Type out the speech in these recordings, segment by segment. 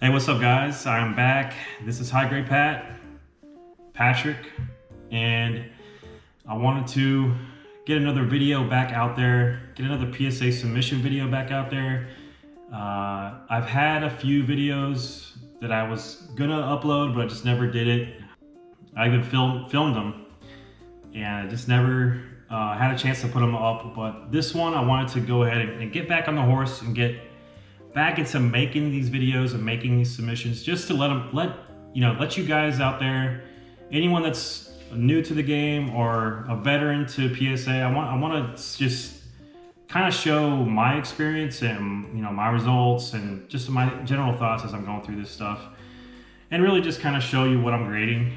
Hey, what's up guys? I'm back. This is High Grade Patrick, and I wanted to get another video back out there, get another PSA submission video back out there. I've had a few videos that I was gonna upload, but I just never did it. I even filmed them, and I just never had a chance to put them up. But this one, I wanted to go ahead and get back on the horse and get back into making these videos and making these submissions, just to let you guys out there, anyone that's new to the game or a veteran to PSA, I want to just kind of show my experience and my results and just my general thoughts as I'm going through this stuff, and really just kind of show you what I'm grading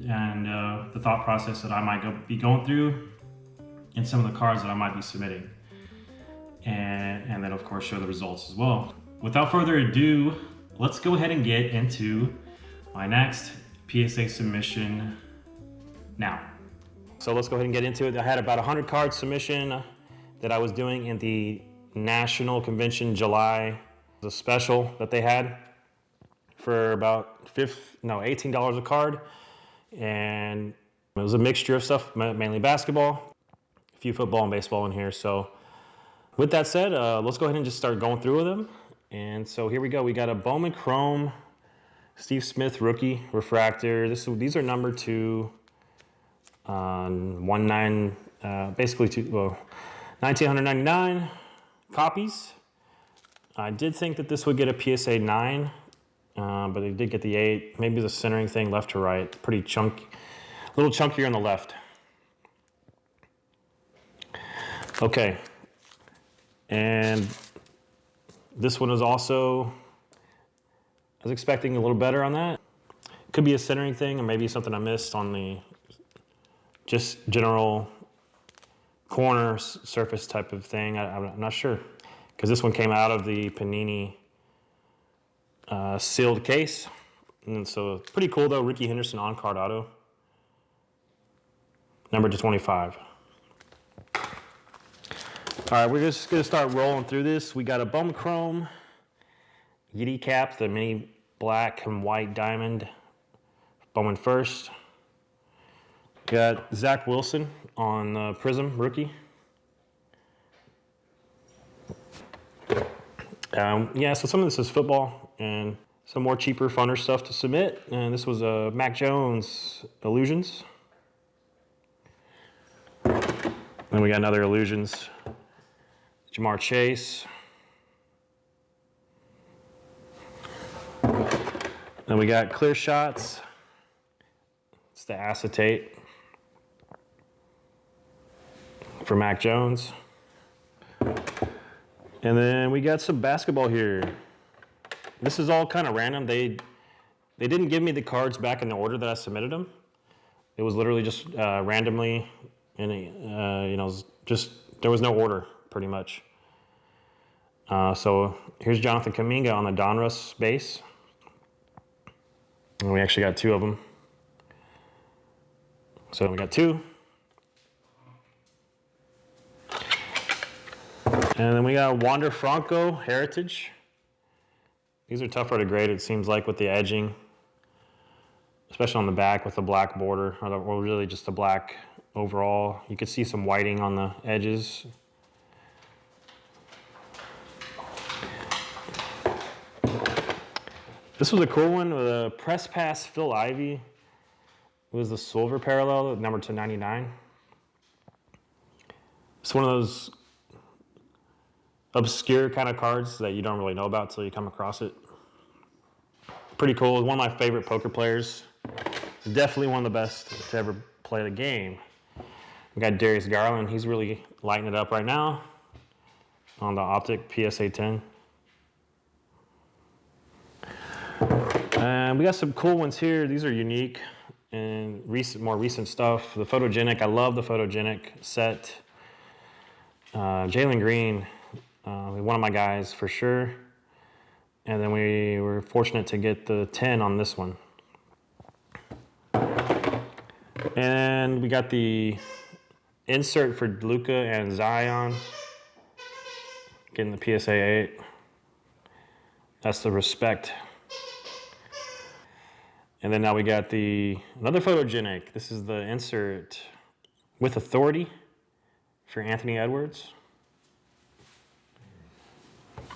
and the thought process that I might be going through and some of the cards that I might be submitting, and then of course show the results as well. Without further ado, let's go ahead and get into my next PSA submission now. So let's go ahead and get into it. I had about 100 card submission that I was doing in the National Convention July. It was a special that they had for about $18 a card. And it was a mixture of stuff, mainly basketball, a few football and baseball in here. So with that said, let's go ahead and just start going through with them. And so here we go. We got a Bowman Chrome Steve Smith rookie refractor. These are number 2 on 1999 copies. I did think that this would get a PSA 9, but it did get the 8. Maybe the centering thing left to right. Pretty chunky, a little chunkier on the left. Okay. And this one is also, I was expecting a little better on that. Could be a centering thing, or maybe something I missed on the just general corner surface type of thing. I'm not sure, because this one came out of the Panini sealed case. And so pretty cool though, Ricky Henderson on card auto. Number to 25. All right, we're just gonna start rolling through this. We got a Bowman Chrome Yeti cap, the mini black and white diamond, Bowman first. Got Zach Wilson on Prizm rookie. So some of this is football and some more cheaper, funner stuff to submit. And this was a Mac Jones Illusions. Then we got another Illusions. Jamar Chase. Then we got Clear Shots. It's the acetate for Mac Jones. And then we got some basketball here. This is all kind of random. They didn't give me the cards back in the order that I submitted them. It was literally just randomly, and there was no order, pretty much. So here's Jonathan Kuminga on the Donruss base. And we actually got 2 of them. So we got 2. And then we got Wander Franco Heritage. These are tougher to grade, it seems like, with the edging, especially on the back with the black border, or really just the black overall. You could see some whiting on the edges. This was a cool one with a press pass Phil Ivey. It was the silver parallel, number 299. It's one of those obscure kind of cards that you don't really know about till you come across it. Pretty cool. One of my favorite poker players. Definitely one of the best to ever play the game. We got Darius Garland. He's really lighting it up right now on the Optic PSA 10. And we got some cool ones here. These are unique and more recent stuff. The Photogenic, I love the Photogenic set. Jalengreen, one of my guys for sure. And then we were fortunate to get the 10 on this one. And we got the insert for Luka and Zion. Getting the PSA 8. That's the Respect And then now we got another photogenic. This is the insert with authority for Anthony Edwards.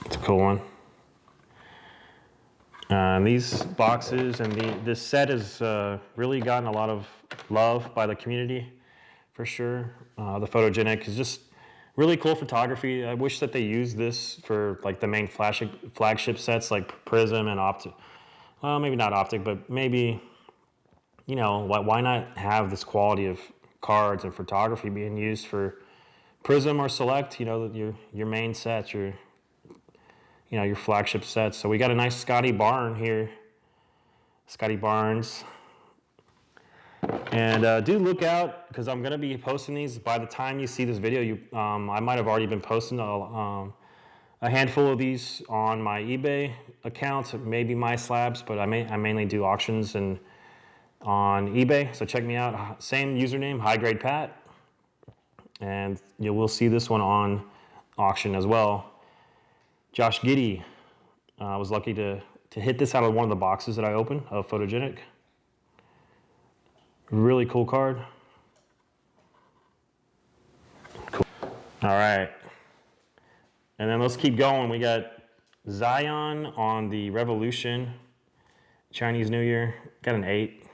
It's a cool one. These boxes and this set has really gotten a lot of love by the community, for sure. The photogenic is just really cool photography. I wish that they used this for like the main flagship sets like Prizm and Optic. Well, maybe not Optic, but maybe, you know, why not have this quality of cards and photography being used for Prizm or Select, you know, your main sets, your flagship sets. So we got a nice Scotty Barnes here. Scotty Barnes. And do look out, because I'm going to be posting these. By the time you see this video, I might have already been posting a handful of these on my eBay account, maybe my slabs, but I mainly do auctions and on eBay. So check me out. Same username, High Grade Pat. And you will see this one on auction as well. Josh Giddey. I was lucky to hit this out of one of the boxes that I opened of Photogenic. Really cool card. Cool. All right. And then let's keep going. We got Zion on the Revolution. Chinese New Year. Got an 8.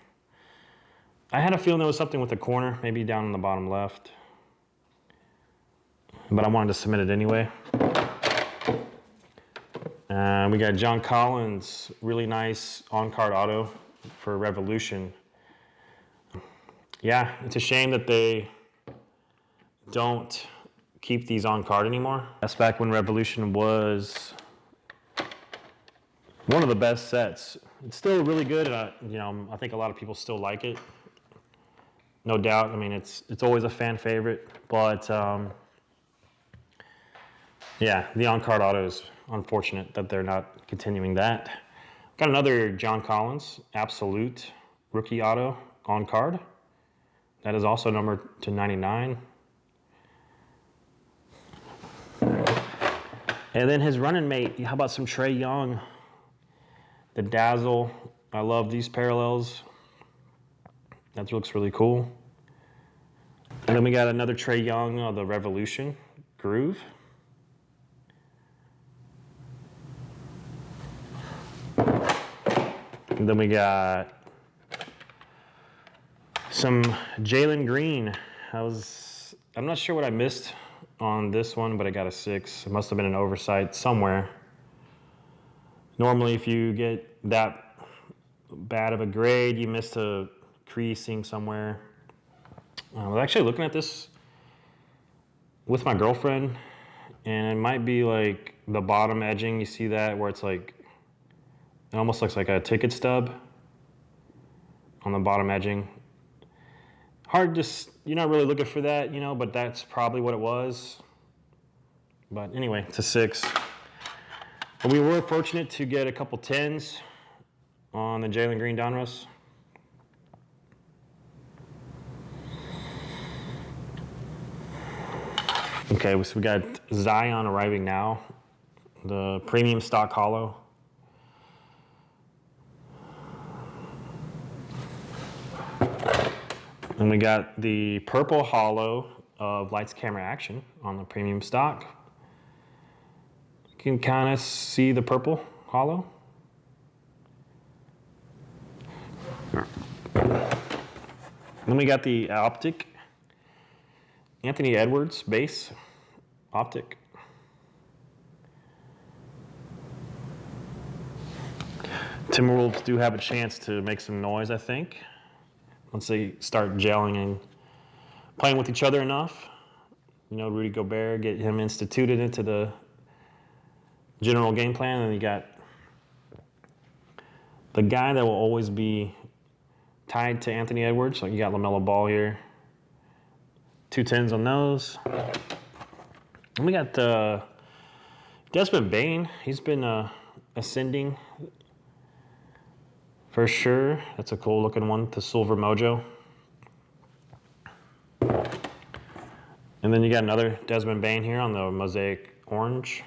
I had a feeling there was something with the corner, maybe down in the bottom left. But I wanted to submit it anyway. We got John Collins, really nice on-card auto for Revolution. Yeah, it's a shame that they don't keep these on card anymore. That's back when Revolution was one of the best sets. It's still really good, and I think a lot of people still like it. No doubt. I mean, it's always a fan favorite, but yeah, the on-card auto is unfortunate that they're not continuing that. Got another John Collins Absolute rookie auto on card. That is also numbered to 99. And then his running mate, how about some Trae Young? The Dazzle. I love these parallels. That looks really cool. And then we got another Trae Young, the Revolution Groove. And then we got some Jalengreen. I'm not sure what I missed on this one, but I got a 6. It must have been an oversight somewhere. Normally, if you get that bad of a grade, you missed a creasing somewhere. I was actually looking at this with my girlfriend, and it might be like the bottom edging. You see that where it's like, it almost looks like a ticket stub on the bottom edging. Hard to, you're not really looking for that, but that's probably what it was. But anyway, it's a 6. But we were fortunate to get a couple 10s on the Jalengreen Donruss. Okay, so we got Zion arriving now, the premium stock hollow. And we got the purple hollow of Lights Camera Action on the premium stock. You can kind of see the purple hollow. Then we got the optic Anthony Edwards base optic. Timberwolves do have a chance to make some noise, I think, once they start gelling and playing with each other enough. Rudy Gobert, get him instituted into the general game plan. And you got the guy that will always be tied to Anthony Edwards. Like you got LaMelo here. 2 10s on those. And we got Desmond Bane. He's been ascending for sure. That's a cool looking one, the Silver Mojo. And then you got another Desmond Bane here on the Mosaic Orange.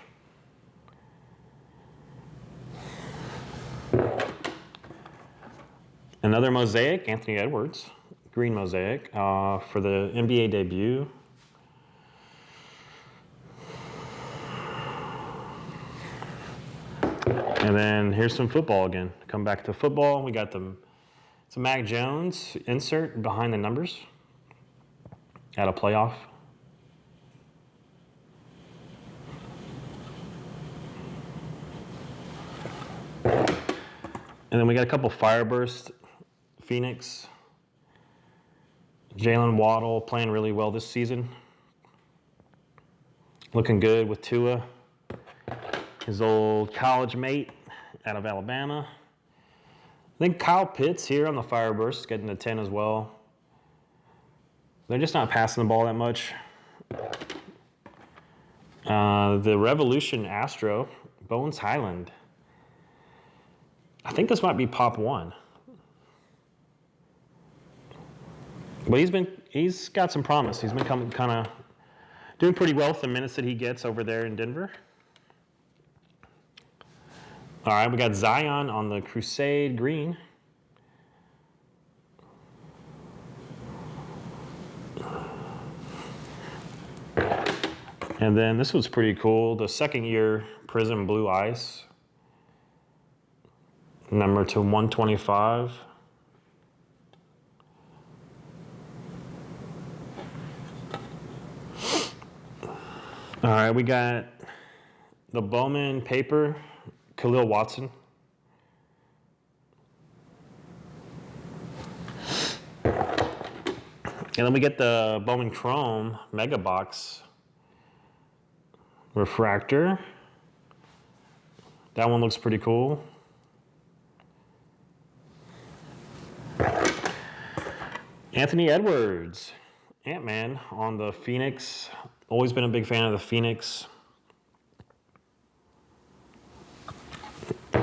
Another mosaic, Anthony Edwards, green mosaic for the NBA debut. And then here's some football again. Come back to football. We got it's a Mac Jones insert behind the numbers at a playoff. And then we got a couple Fireburst, Phoenix. Jalen Waddle playing really well this season. Looking good with Tua, his old college mate out of Alabama. I think Kyle Pitts here on the Fireburst getting a 10 as well. They're just not passing the ball that much. The Revolution Astro, Bones Highland. I think this might be Pop 1. But he's got some promise. He's been kind of doing pretty well with the minutes that he gets over there in Denver. All right, we got Zion on the Crusade green. And then this was pretty cool. The second year Prizm Blue Ice. Number to 125. All right, we got the Bowman paper, Khalil Watson. And then we get the Bowman Chrome Mega Box refractor. That one looks pretty cool. Anthony Edwards, Ant-Man on the Phoenix. Always been a big fan of the Phoenix. You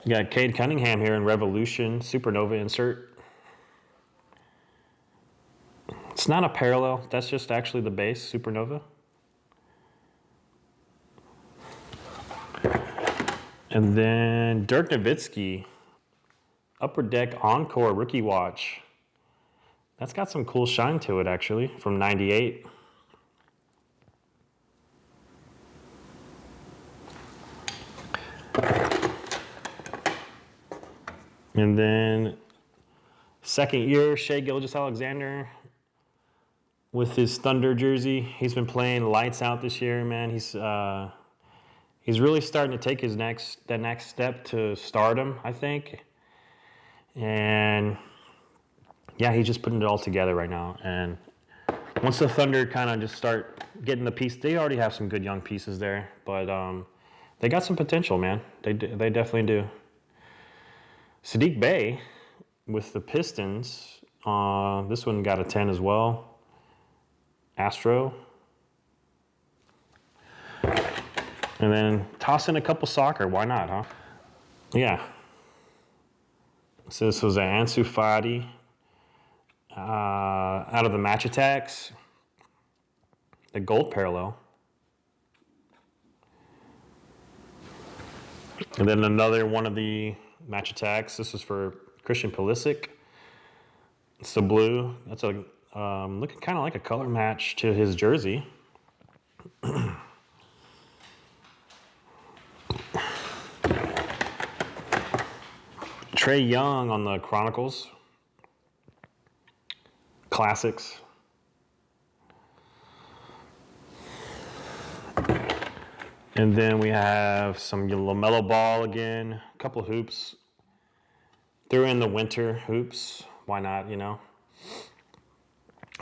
got Cadecunningham here in Revolution, Supernova insert. It's not a parallel, that's just actually the base, Supernova. And then Dirk Nowitzki, Upper Deck Encore Rookie Watch. That's got some cool shine to it, actually, from 98. And then second year, Shai Gilgeous-Alexander with his Thunder jersey. He's been playing lights out this year, man. He's really starting to take that next step to stardom, I think. And yeah, he's just putting it all together right now. And once the Thunder kind of just start getting the piece, they already have some good young pieces there, but they got some potential, man. They definitely do. Sadiq Bey with the Pistons. This one got a 10 as well. Astro. And then toss in a couple soccer. Why not, huh? Yeah. So this was an Ansu Fati out of the Match Attacks. The gold parallel. And then another one of the Match Attacks. This is for Christian Pulisic. It's the blue. That's a looking kind of like a color match to his jersey. Trae Young on the Chronicles. Classics. And then we have some LaMelo Ball again. A couple of hoops. Threw in the winter hoops. Why not, you know?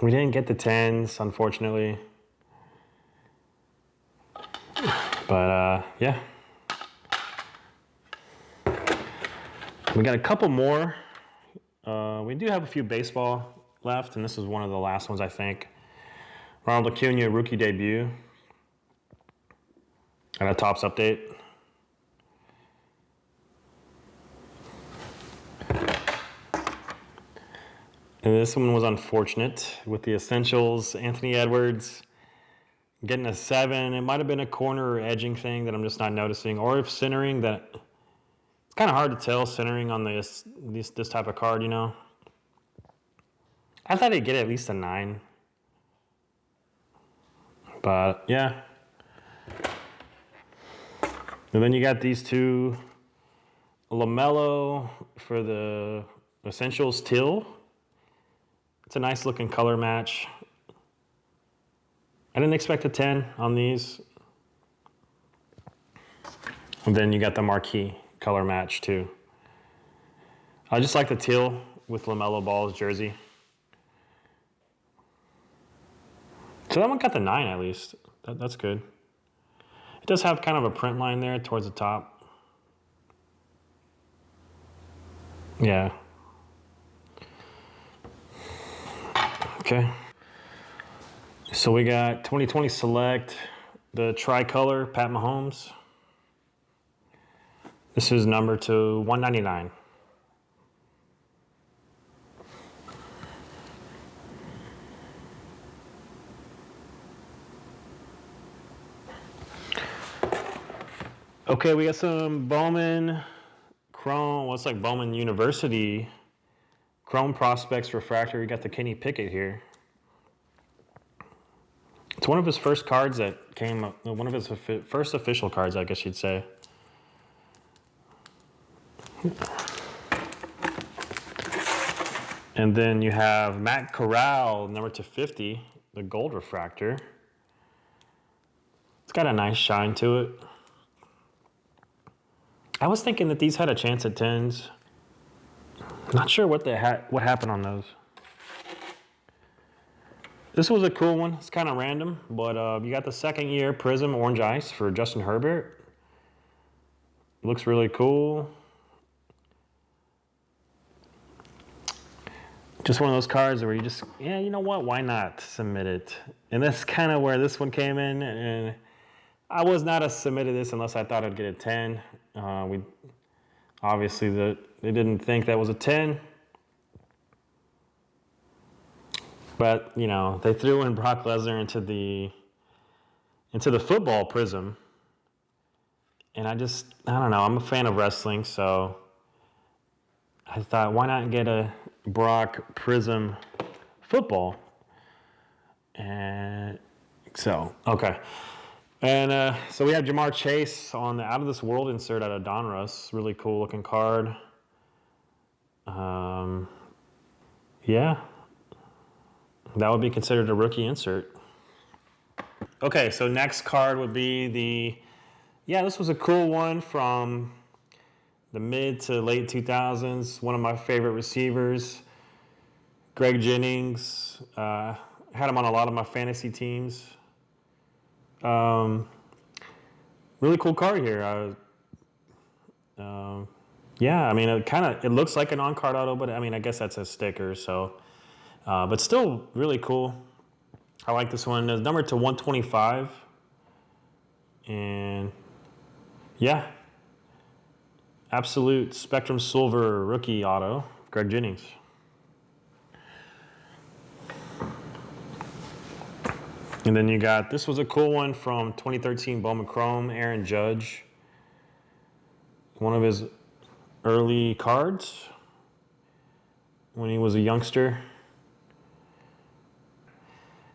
We didn't get the 10s, unfortunately. But, yeah. We got a couple more. We do have a few baseball left, and this is one of the last ones, I think. Ronald Acuna, rookie debut. And a Topps update. And this one was unfortunate with the Essentials. Anthony Edwards getting a 7. It might have been a corner or edging thing that I'm just not noticing. Or if centering that It's kind of hard to tell centering on this type of card, you know. I thought he'd get at least a 9. But yeah. And then you got these two lamelo for the Essentials Teal. It's a nice looking color match. I didn't expect a 10 on these. And then you got the marquee color match too. I just like the teal with LaMelo Ball's jersey. So that one got the 9 at least. That's good. It does have kind of a print line there towards the top. Yeah. Okay. So we got 2020 Select, the tricolor Pat Mahomes. This is number to 199. Okay, we got some Bowman Chrome, what's like Bowman University Chrome Prospects Refractor. We got the Kenny Pickett here. It's one of his first cards that came up, one of his first official cards, I guess you'd say. And then you have Matt Corral, number to 50, the gold refractor. It's got a nice shine to it. I was thinking that these had a chance at 10s. Not sure what happened on those. This was a cool one. It's kind of random, but you got the second year Prizm Orange Ice for Justin Herbert. Looks really cool. Just one of those cards where you just, yeah, you know what? Why not submit it? And that's kind of where this one came in. And I was not a submitted this unless I thought I'd get a 10. Obviously they didn't think that was a 10. But, you know, they threw in Brock Lesnar into the football Prizm. And I don't know, I'm a fan of wrestling, so I thought, why not get a Brock Prizm football? And so, okay. And so we have Jamar Chase on the Out of This World insert out of Donruss. Really cool looking card. Yeah. That would be considered a rookie insert. Okay, so next card would be this was a cool one from the mid to late 2000s. One of my favorite receivers, Greg Jennings. Had him on a lot of my fantasy teams. Really cool card here. I mean, it looks like an on-card auto, but I mean, I guess that's a sticker, so. But still really cool. I like this one. It's numbered to 125. And yeah. Absolute Spectrum Silver rookie auto, Greg Jennings. And then you got, this was a cool one from 2013 Bowman Chrome, Aaron Judge. One of his early cards when he was a youngster.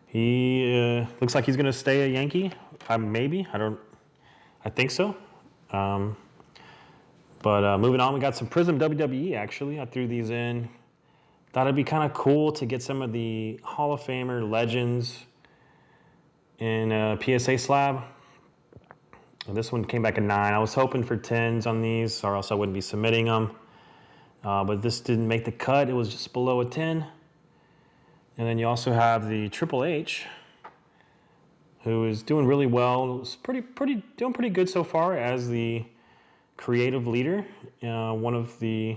He looks like he's going to stay a Yankee. Maybe. I think so. But moving on, we got some Prizm WWE, actually. I threw these in. Thought it'd be kind of cool to get some of the Hall of Famer legends in a PSA slab. And this one came back a 9. I was hoping for 10s on these, or else I wouldn't be submitting them. But this didn't make the cut. It was just below a 10. And then you also have the Triple H, who is doing really well. It's doing pretty good so far as the creative leader. One of the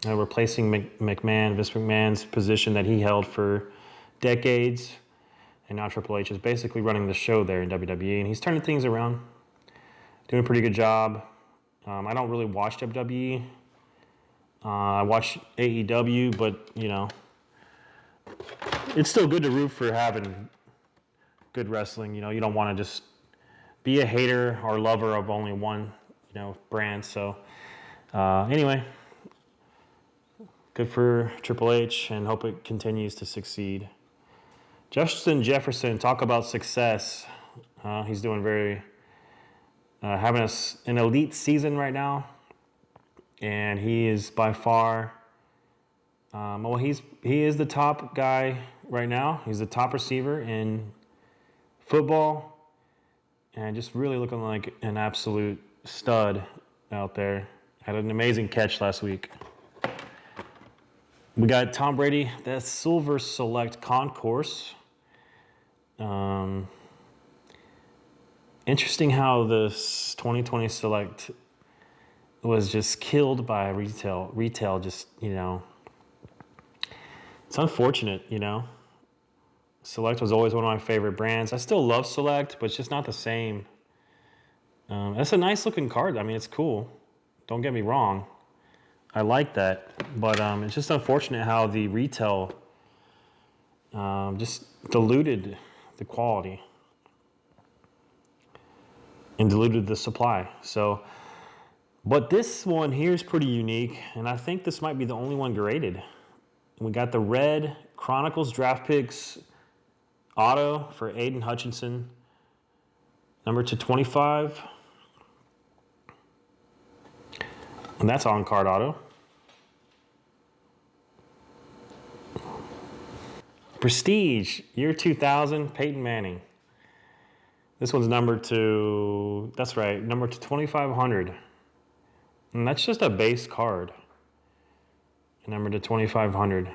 replacing Vince McMahon's position that he held for decades. And now Triple H is basically running the show there in WWE, and he's turning things around, doing a pretty good job. I don't really watch WWE. I watch AEW, but, you know, it's still good to root for having good wrestling. You know, you don't want to just be a hater or lover of only one, brand. So Anyway, good for Triple H, and hope it continues to succeed. Justin Jefferson, talk about success. He's doing having an elite season right now, and he is by far, he is the top guy right now. He's the top receiver in football, and just really looking like an absolute stud out there. Had an amazing catch last week. We got Tom Brady, the Silver Select Concourse. Interesting how this 2020 Select was just killed by retail. Retail just, it's unfortunate, Select was always one of my favorite brands. I still love Select, but it's just not the same. It's a nice looking card. I mean, it's cool. Don't get me wrong. I like that. But it's just unfortunate how the retail just diluted the quality and diluted the supply. So, but this one here is pretty unique, and I think this might be the only one graded. We got the red Chronicles Draft Picks auto for Aiden Hutchinson, number /25. And that's on card auto. Prestige, year 2000, Peyton Manning. This one's numbered to 2,500. And that's just a base card. Numbered to 2,500.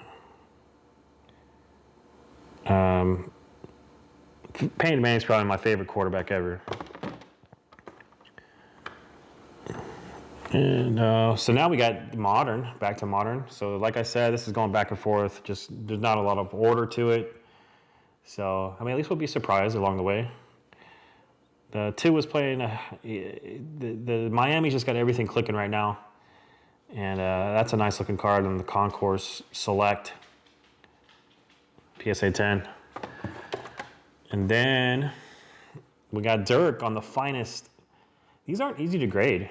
Peyton Manning's probably my favorite quarterback ever. And so now we got modern, back to modern. So like I said, this is going back and forth. Just there's not a lot of order to it. So, I mean, at least we'll be surprised along the way. The 2 was playing, the Miami's just got everything clicking right now. And that's a nice looking card on the Concourse Select. PSA 10. And then we got Dirk on the Finest. These aren't easy to grade.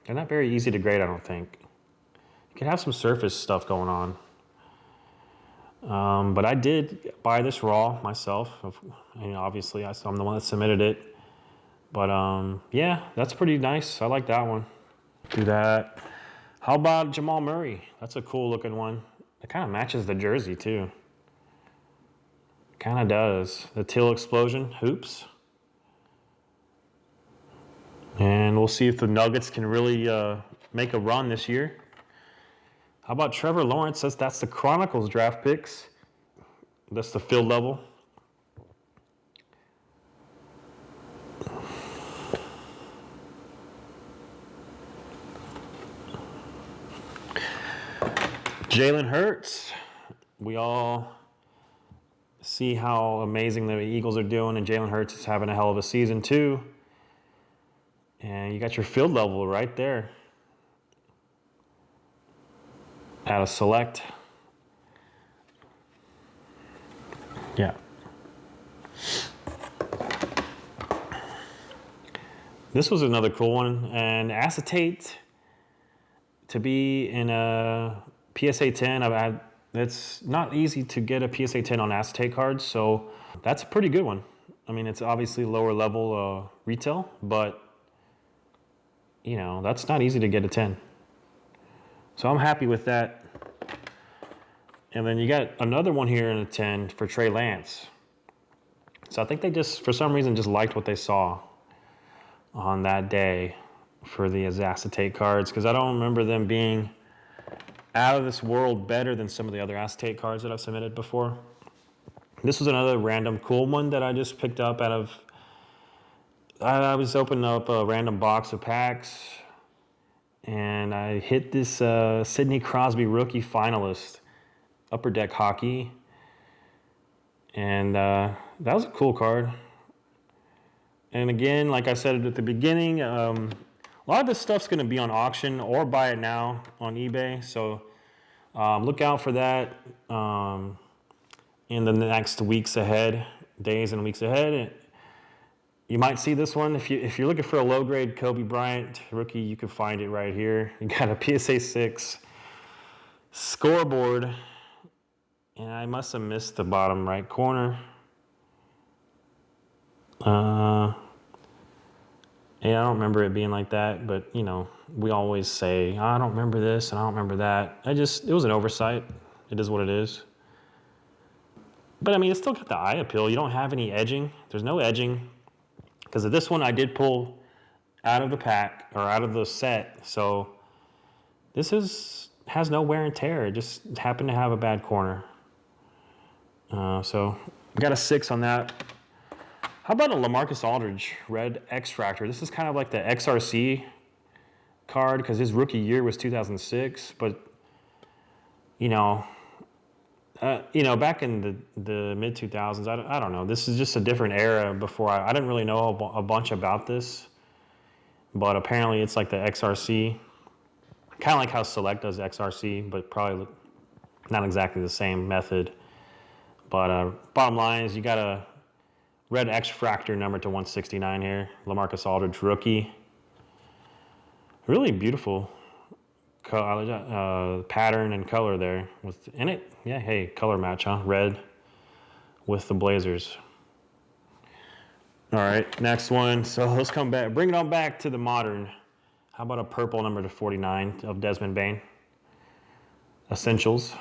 They're not very easy to grade, I don't think. You can have some surface stuff going on. But I did buy this raw myself. Obviously, I'm the one that submitted it. But yeah, that's pretty nice. I like that one. Do that. How about Jamal Murray? That's a cool looking one. It kind of matches the jersey too. Kind of does. The Teal Explosion Hoops. And we'll see if the Nuggets can really make a run this year. How about Trevor Lawrence? That's the Chronicles Draft Picks. That's the field level. Jalen Hurts. We all see how amazing the Eagles are doing, and Jalen Hurts is having a hell of a season too. And you got your field level right there. At a Select. Yeah. This was another cool one. And acetate to be in a PSA 10. It's not easy to get a PSA 10 on acetate cards, so that's a pretty good one. I mean, it's obviously lower level retail, but that's not easy to get a 10. So I'm happy with that. And then you got another one here in a 10 for Trey Lance. So I think they just, for some reason, just liked what they saw on that day for the acetate cards, because I don't remember them being out of this world better than some of the other acetate cards that I've submitted before. This was another random cool one that I just picked up out of, I was opening up a random box of packs, and I hit this Sidney Crosby rookie finalist, Upper Deck Hockey, and that was a cool card. And again, like I said at the beginning, a lot of this stuff's going to be on auction or buy it now on eBay, so look out for that in the next weeks ahead, days and weeks ahead. You might see this one if you're looking for a low grade Kobe Bryant rookie. You can find it right here. You got a PSA 6 scoreboard, and I must have missed the bottom right corner. Yeah, I don't remember it being like that, but you know, we always say, I don't remember this and I don't remember that. It was an oversight. It is what it is. But I mean, it's still got the eye appeal. You don't have any edging. There's no edging. Because of this one, I did pull out of the pack or out of the set. So this has no wear and tear. It just happened to have a bad corner. So we got a 6 on that. How about a LaMarcus Aldridge red X-Fractor? This is kind of like the XRC card because his rookie year was 2006. But, you know, back in the mid-2000s, I don't know. This is just a different era before I didn't really know a bunch about this. But apparently it's like the XRC. Kind of like how Select does XRC, but probably not exactly the same method. But bottom line is you got a red X-Fractor number to 169 here. LaMarcus Aldridge rookie. Really beautiful pattern and color there in it. Yeah, hey, color match, huh? Red with the Blazers. All right, next one. So let's come back. Bring it on back to the modern. How about a purple number to 49 of Desmond Bane? Essentials.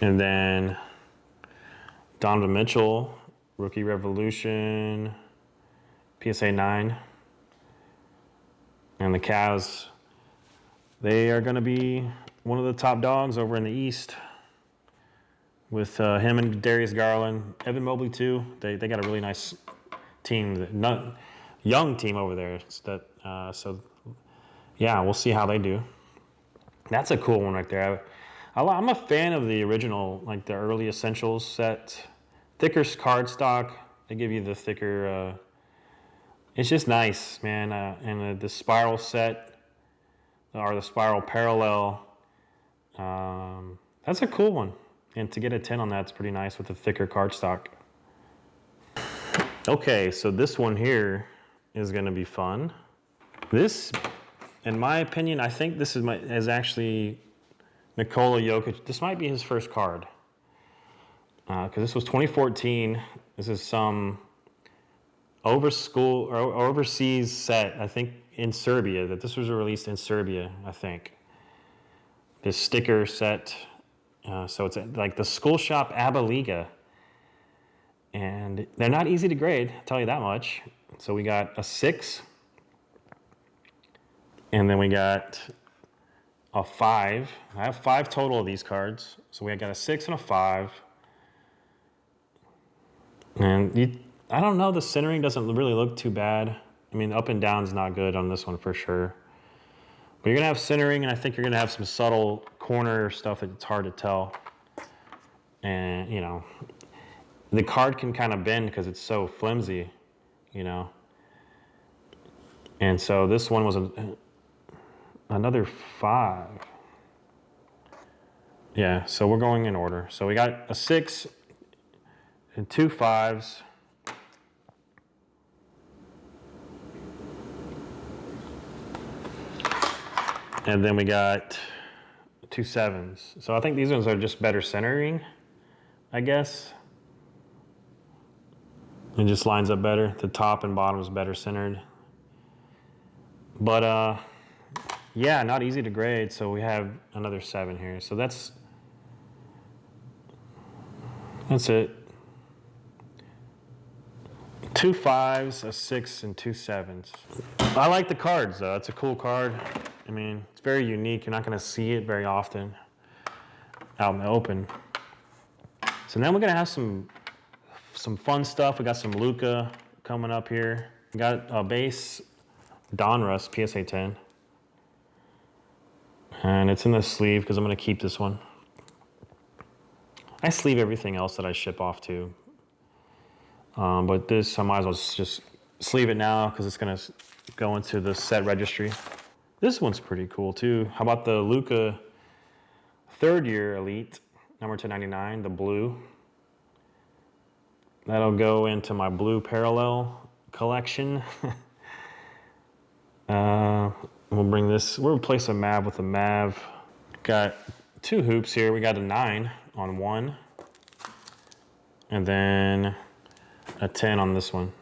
And then Donovan Mitchell, Rookie Revolution, PSA 9. And the Cavs, they are going to be one of the top dogs over in the East with him and Darius Garland. Evan Mobley, too. They got a really nice team, young team over there. So, yeah, we'll see how they do. That's a cool one right there. I'm a fan of the original, like the early Essentials set. Thicker card stock. They give you the thicker... it's just nice, man. And the spiral set, or the spiral parallel, that's a cool one. And to get a 10 on that's pretty nice with the thicker cardstock. Okay, so this one here is going to be fun. This, in my opinion, I think this is actually Nikola Jokic. This might be his first card. Because this was 2014. This is some overseas set, I think, in Serbia. That this was released in Serbia, I think. This sticker set. So it's like the School Shop ABBA Liga. And they're not easy to grade, I'll tell you that much. So we got a 6. And then we got a 5. I have 5 total of these cards. So we got a 6 and a 5. And I don't know, the centering doesn't really look too bad. I mean, up and down is not good on this one for sure. But you're going to have centering, and I think you're going to have some subtle corner stuff that it's hard to tell. And, you know, the card can kind of bend because it's so flimsy, you know. And so this one was another 5. Yeah, so we're going in order. So we got a 6 and 2 5s. And then we got 2 7s. So I think these ones are just better centering, I guess. It just lines up better. The top and bottom is better centered. But yeah, not easy to grade. So we have another 7 here. So that's it. 2 5s, a 6, and 2 7s. I like the cards though. It's a cool card. I mean, it's very unique. You're not going to see it very often out in the open. So now we're going to have some fun stuff. We got some Luka coming up here. We got a base Donruss PSA 10. And it's in the sleeve because I'm going to keep this one. I sleeve everything else that I ship off to. But this, I might as well just sleeve it now because it's going to go into the set registry. This one's pretty cool too. How about the Luka 3rd year Elite, number 299, the blue. That'll go into my blue parallel collection. We'll bring this, we'll replace a Mav with a Mav. Got 2 hoops here. We got a 9 on one, and then a 10 on this one.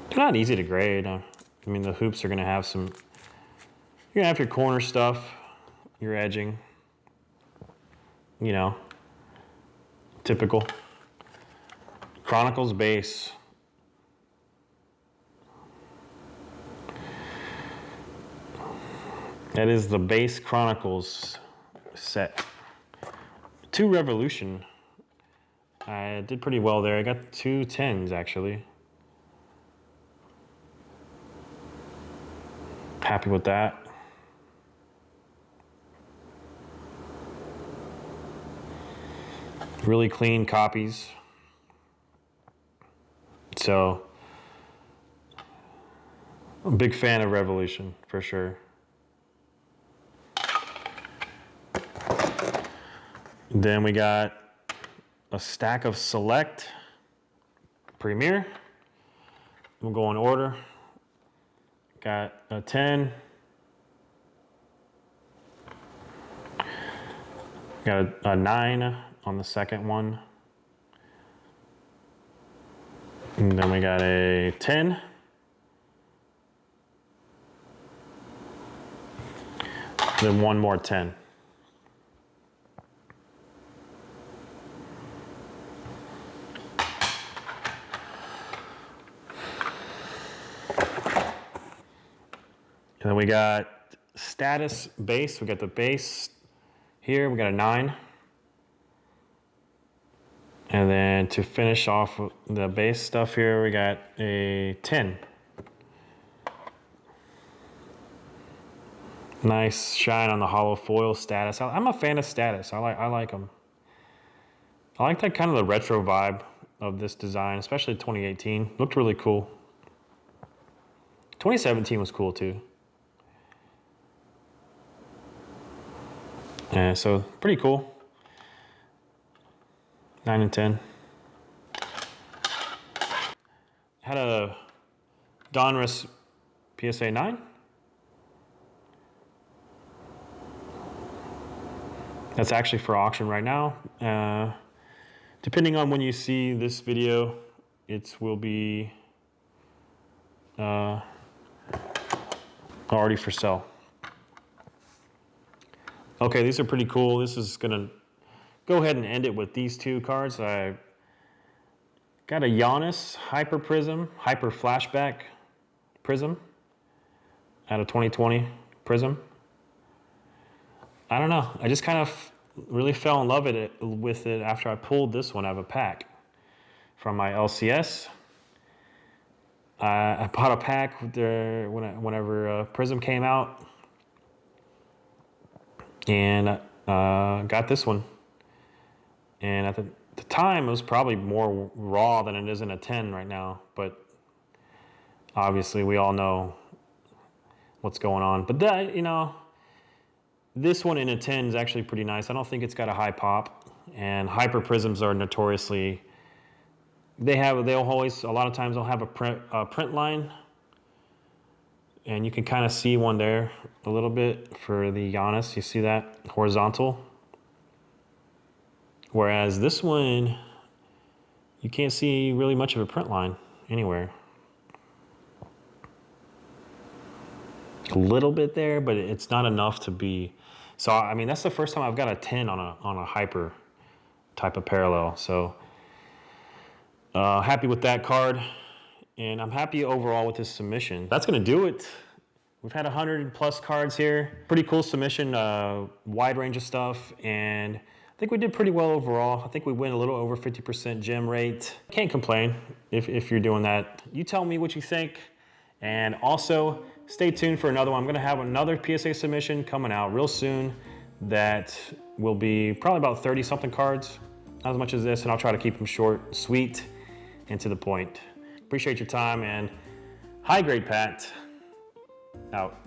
They're not easy to grade. I mean, the hoops are gonna have some, you're gonna have your corner stuff, your edging, you know, typical. Chronicles base. That is the base Chronicles set. 2 Revolution. I did pretty well there. I got 2 10s actually. Happy with that. Really clean copies. So, I'm a big fan of Revolution for sure. Then we got a stack of Select Premier. We'll go in order. Got a 10. Got a 9 on the second one. And then we got a 10. Then one more 10. And then we got status base. We got the base here. We got a 9. And then to finish off the base stuff here, we got a 10. Nice shine on the hollow foil status. I'm a fan of status. I like them. I like that kind of the retro vibe of this design, especially 2018. Looked really cool. 2017 was cool too. Yeah, so pretty cool. 9 and 10. Had a Donruss PSA 9. That's actually for auction right now. Depending on when you see this video, it will be already for sale. Okay, these are pretty cool. This is gonna go ahead and end it with these 2 cards. I got a Giannis Hyper Prizm, Hyper Flashback Prizm out of 2020 Prizm. I don't know. I just kind of really fell in love with it after I pulled this one out of a pack from my LCS. I bought a pack whenever Prizm came out, and got this one. And at the time, it was probably more raw than it is in a 10 right now. But obviously, we all know what's going on. But that, you know, this one in a 10 is actually pretty nice. I don't think it's got a high pop. And Hyper Prizms are notoriously, they'll always, a lot of times they'll have a print line. And you can kind of see one there a little bit for the Giannis. You see that horizontal. Whereas this one, you can't see really much of a print line anywhere. A little bit there, but it's not enough to be. So, I mean, that's the first time I've got a 10 on a hyper type of parallel. So, happy with that card. And I'm happy overall with this submission. That's going to do it. We've had 100+ cards here. Pretty cool submission, wide range of stuff. And I think we did pretty well overall. I think we went a little over 50% gem rate. Can't complain if you're doing that. You tell me what you think. And also, stay tuned for another one. I'm going to have another PSA submission coming out real soon that will be probably about 30-something cards. Not as much as this, and I'll try to keep them short, sweet, and to the point. Appreciate your time, and high grade Pat out.